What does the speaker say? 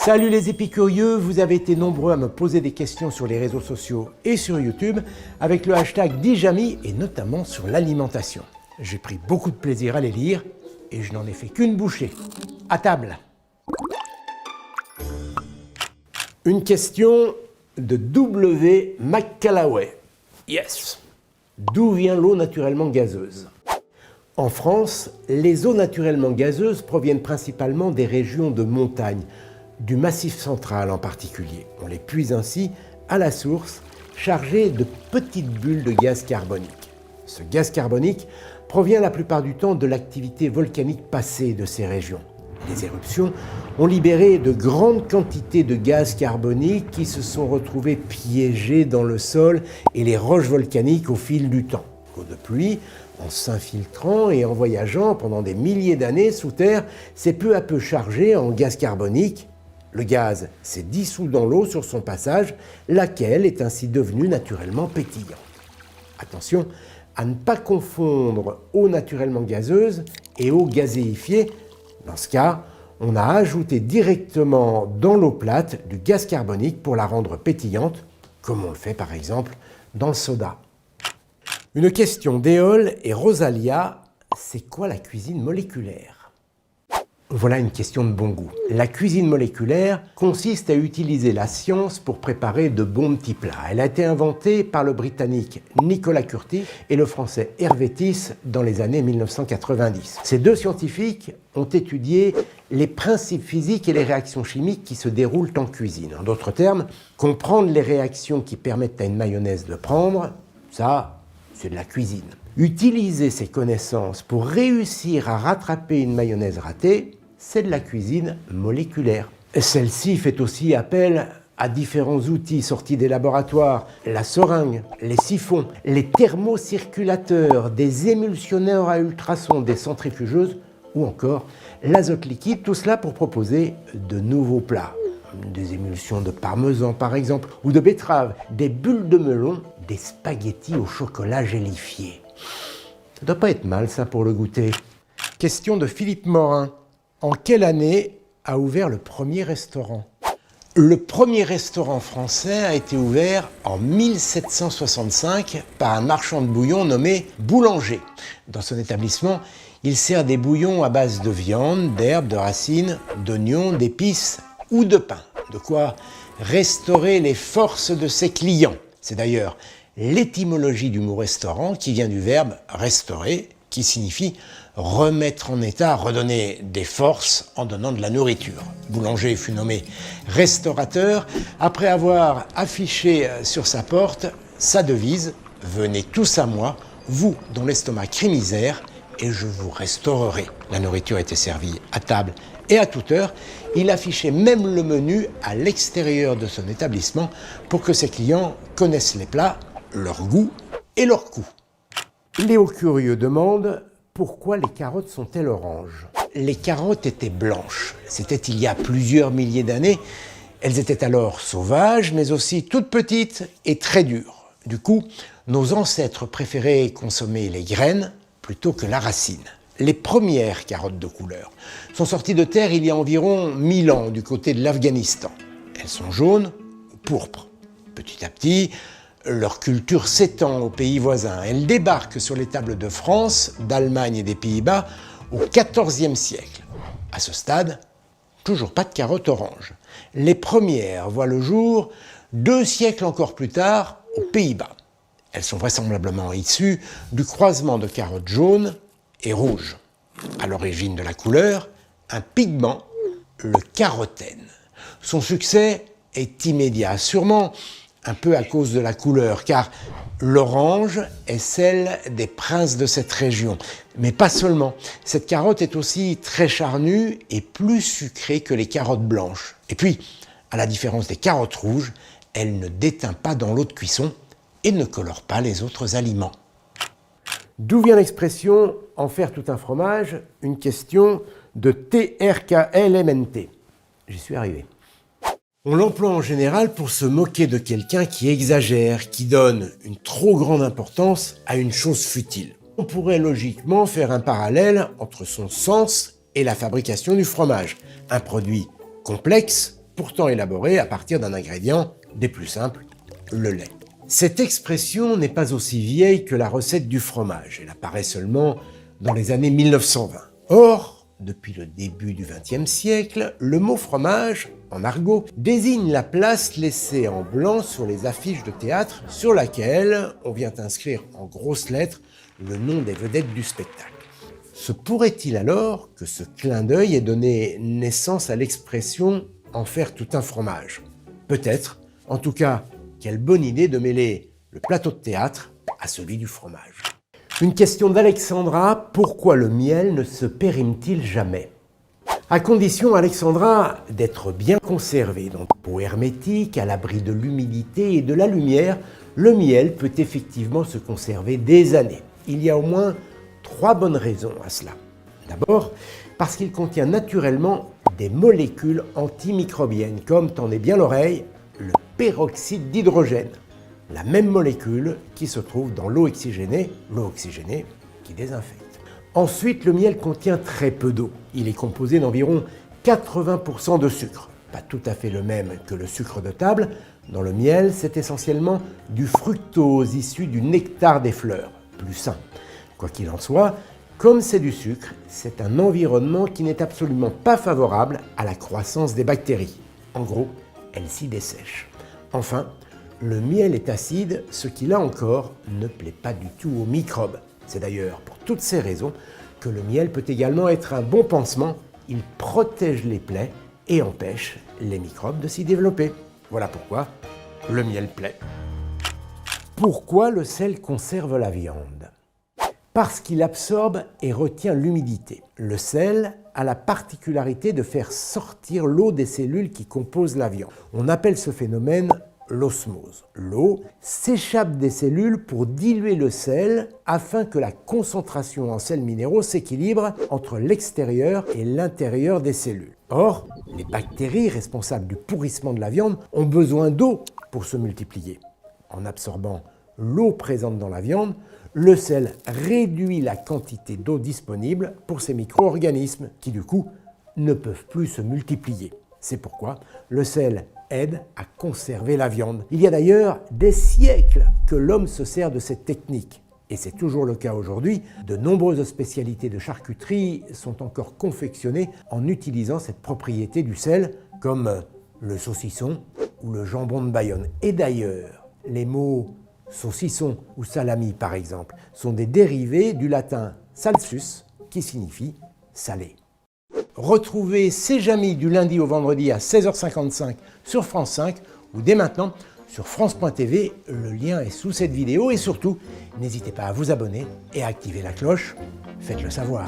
Salut les épicurieux, vous avez été nombreux à me poser des questions sur les réseaux sociaux et sur YouTube avec le hashtag Dijami et notamment sur l'alimentation. J'ai pris beaucoup de plaisir à les lire et je n'en ai fait qu'une bouchée. À table. Une question de W. McCallaway. Yes. D'où vient l'eau naturellement gazeuse? En France, les eaux naturellement gazeuses proviennent principalement des régions de montagne, du Massif central en particulier. On les puise ainsi à la source, chargées de petites bulles de gaz carbonique. Ce gaz carbonique provient la plupart du temps de l'activité volcanique passée de ces régions. Les éruptions ont libéré de grandes quantités de gaz carbonique qui se sont retrouvés piégés dans le sol et les roches volcaniques au fil du temps. L'eau de pluie, en s'infiltrant et en voyageant pendant des milliers d'années sous terre, s'est peu à peu chargée en gaz carbonique. Le gaz s'est dissous dans l'eau sur son passage, laquelle est ainsi devenue naturellement pétillante. Attention à ne pas confondre eau naturellement gazeuse et eau gazéifiée. Dans ce cas, on a ajouté directement dans l'eau plate du gaz carbonique pour la rendre pétillante, comme on le fait par exemple dans le soda. Une question d'Éole et Rosalia, c'est quoi la cuisine moléculaire? Voilà une question de bon goût. La cuisine moléculaire consiste à utiliser la science pour préparer de bons petits plats. Elle a été inventée par le Britannique Nicolas Curtis et le Français Hervé Tisse dans les années 1990. Ces deux scientifiques ont étudié les principes physiques et les réactions chimiques qui se déroulent en cuisine. En d'autres termes, comprendre les réactions qui permettent à une mayonnaise de prendre, ça, c'est de la cuisine. Utiliser ces connaissances pour réussir à rattraper une mayonnaise ratée, c'est de la cuisine moléculaire. Celle-ci fait aussi appel à différents outils sortis des laboratoires, la seringue, les siphons, les thermocirculateurs, des émulsionneurs à ultrasons, des centrifugeuses ou encore l'azote liquide, tout cela pour proposer de nouveaux plats. Des émulsions de parmesan par exemple, ou de betterave, des bulles de melon, des spaghettis au chocolat gélifié. Ça doit pas être mal ça pour le goûter. Question de Philippe Morin. En quelle année a ouvert le premier restaurant? Le premier restaurant français a été ouvert en 1765 par un marchand de bouillon nommé Boulanger. Dans son établissement, il sert des bouillons à base de viande, d'herbes, de racines, d'oignons, d'épices ou de pain. De quoi restaurer les forces de ses clients. C'est d'ailleurs l'étymologie du mot restaurant qui vient du verbe restaurer, qui signifie remettre en état, redonner des forces en donnant de la nourriture. Boulanger fut nommé restaurateur après avoir affiché sur sa porte sa devise « Venez tous à moi, vous dont l'estomac crie misère, et je vous restaurerai ». La nourriture était servie à table et à toute heure. Il affichait même le menu à l'extérieur de son établissement pour que ses clients connaissent les plats, leur goût et leur coût. Léo Curieux demande pourquoi les carottes sont-elles oranges? Les carottes étaient blanches. C'était il y a plusieurs milliers d'années. Elles étaient alors sauvages, mais aussi toutes petites et très dures. Du coup, nos ancêtres préféraient consommer les graines plutôt que la racine. Les premières carottes de couleur sont sorties de terre il y a environ 1000 ans du côté de l'Afghanistan. Elles sont jaunes ou pourpres. Petit à petit, leur culture s'étend aux pays voisins. Elles débarquent sur les tables de France, d'Allemagne et des Pays-Bas au XIVe siècle. À ce stade, toujours pas de carottes oranges. Les premières voient le jour 2 siècles encore plus tard aux Pays-Bas. Elles sont vraisemblablement issues du croisement de carottes jaunes et rouges. À l'origine de la couleur, un pigment, le carotène. Son succès est immédiat, sûrement un peu à cause de la couleur, car l'orange est celle des princes de cette région. Mais pas seulement. Cette carotte est aussi très charnue et plus sucrée que les carottes blanches. Et puis, à la différence des carottes rouges, elle ne déteint pas dans l'eau de cuisson et ne colore pas les autres aliments. D'où vient l'expression « en faire tout un fromage ?» Une question de TRKLMNT. J'y suis arrivé. On l'emploie en général pour se moquer de quelqu'un qui exagère, qui donne une trop grande importance à une chose futile. On pourrait logiquement faire un parallèle entre son sens et la fabrication du fromage. Un produit complexe pourtant élaboré à partir d'un ingrédient des plus simples, le lait. Cette expression n'est pas aussi vieille que la recette du fromage, elle apparaît seulement dans les années 1920. Or, depuis le début du XXe siècle, le mot fromage, en argot, désigne la place laissée en blanc sur les affiches de théâtre sur laquelle on vient inscrire en grosses lettres le nom des vedettes du spectacle. Se pourrait-il alors que ce clin d'œil ait donné naissance à l'expression « en faire tout un fromage » ? Peut-être, en tout cas, quelle bonne idée de mêler le plateau de théâtre à celui du fromage. Une question d'Alexandra, pourquoi le miel ne se périme-t-il jamais ? À condition, Alexandra, d'être bien conservé dans une peau hermétique, à l'abri de l'humidité et de la lumière, le miel peut effectivement se conserver des années. Il y a au moins 3 bonnes raisons à cela. D'abord, parce qu'il contient naturellement des molécules antimicrobiennes, comme tendez bien l'oreille, le peroxyde d'hydrogène, la même molécule qui se trouve dans l'eau oxygénée qui désinfecte. Ensuite, le miel contient très peu d'eau. Il est composé d'environ 80% de sucre. Pas tout à fait le même que le sucre de table. Dans le miel, c'est essentiellement du fructose issu du nectar des fleurs, plus sain. Quoi qu'il en soit, comme c'est du sucre, c'est un environnement qui n'est absolument pas favorable à la croissance des bactéries. En gros, elles s'y dessèchent. Enfin, le miel est acide, ce qui là encore ne plaît pas du tout aux microbes. C'est d'ailleurs pour toutes ces raisons que le miel peut également être un bon pansement. Il protège les plaies et empêche les microbes de s'y développer. Voilà pourquoi le miel plaît. Pourquoi le sel conserve la viande ? Parce qu'il absorbe et retient l'humidité. Le sel a la particularité de faire sortir l'eau des cellules qui composent la viande. On appelle ce phénomène l'osmose. L'eau s'échappe des cellules pour diluer le sel afin que la concentration en sels minéraux s'équilibre entre l'extérieur et l'intérieur des cellules. Or, les bactéries responsables du pourrissement de la viande ont besoin d'eau pour se multiplier. En absorbant l'eau présente dans la viande, le sel réduit la quantité d'eau disponible pour ces micro-organismes qui, du coup, ne peuvent plus se multiplier. C'est pourquoi le sel aide à conserver la viande. Il y a d'ailleurs des siècles que l'homme se sert de cette technique. Et c'est toujours le cas aujourd'hui. De nombreuses spécialités de charcuterie sont encore confectionnées en utilisant cette propriété du sel, comme le saucisson ou le jambon de Bayonne. Et d'ailleurs, les mots saucisson ou salami, par exemple, sont des dérivés du latin salsus, qui signifie salé. Retrouvez C'est Jamy du lundi au vendredi à 16h55 sur France 5 ou dès maintenant sur France.tv. Le lien est sous cette vidéo et surtout, n'hésitez pas à vous abonner et à activer la cloche. Faites-le savoir.